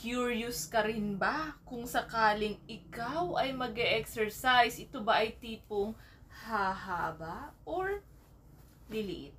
Curious ka rin ba kung sakaling ikaw ay mag-e-exercise? Ito ba ay tipong hahaba or liliit?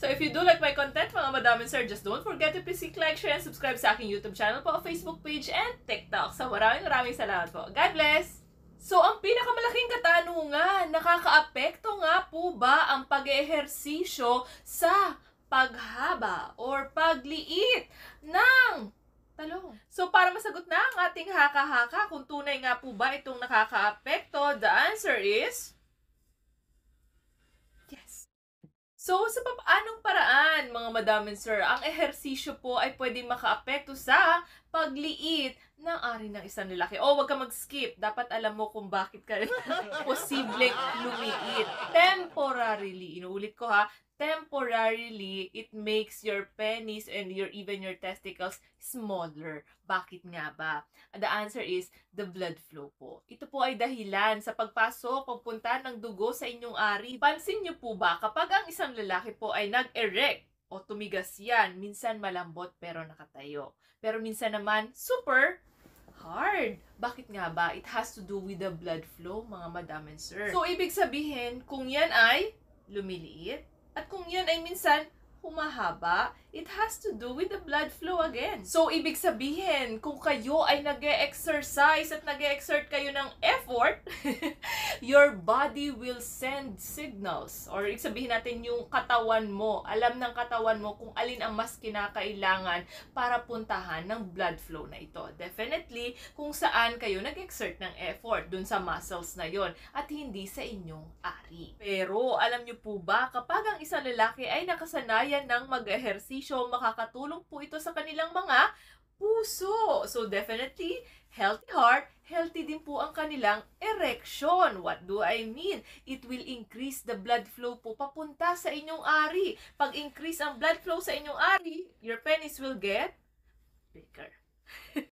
So if you do like my content, mga madaming sir, just don't forget to please like, share, and subscribe sa aking YouTube channel po, Facebook page, and TikTok. So maraming salamat po. God bless! So ang pinakamalaking katanungan, nakakaapekto nga po ba ang pag-ehersisyo sa paghaba or pagliit ng talong? So para masagot na ang ating haka-haka kung tunay nga po ba itong nakakaapekto, the answer is yes. So, sa paanong paraan, mga madam and sir, ang ehersisyo po ay pwedeng makaapekto sa pagliit ng ari ng isang lalaki. O, wag ka mag-skip. Dapat alam mo kung bakit ka posibleng lumiit. Temporarily. Inuulit ko ha. Temporarily, it makes your penis and even your testicles smaller. Bakit nga ba? The answer is the blood flow po. Ito po ay dahilan sa pagpasok, pagpunta ng dugo sa inyong ari. Pansin niyo po ba, kapag ang isang lalaki po ay nag-erect o tumigas yan, minsan malambot pero nakatayo. Pero minsan naman, super hard. Bakit nga ba? It has to do with the blood flow, mga madam and sir. So, ibig sabihin, kung yan ay lumiliit, at kung yan ay minsan humahaba, it has to do with the blood flow again. So, ibig sabihin, kung kayo ay nag-e-exercise at nag-e-exert kayo ng effort, your body will send signals. Or, ibig sabihin natin yung katawan mo. Alam ng katawan mo kung alin ang mas kinakailangan para puntahan ng blood flow na ito. Definitely, kung saan kayo nag-exert ng effort dun sa muscles na yon at hindi sa inyong ari. Pero, alam nyo po ba, kapag ang isang lalaki ay nakasanayan ng mag-ehersisyo, makakatulong po ito sa kanilang mga puso. So, definitely, healthy heart, healthy din po ang kanilang erection. What do I mean? It will increase the blood flow po papunta sa inyong ari. Pag increase ang blood flow sa inyong ari, your penis will get bigger.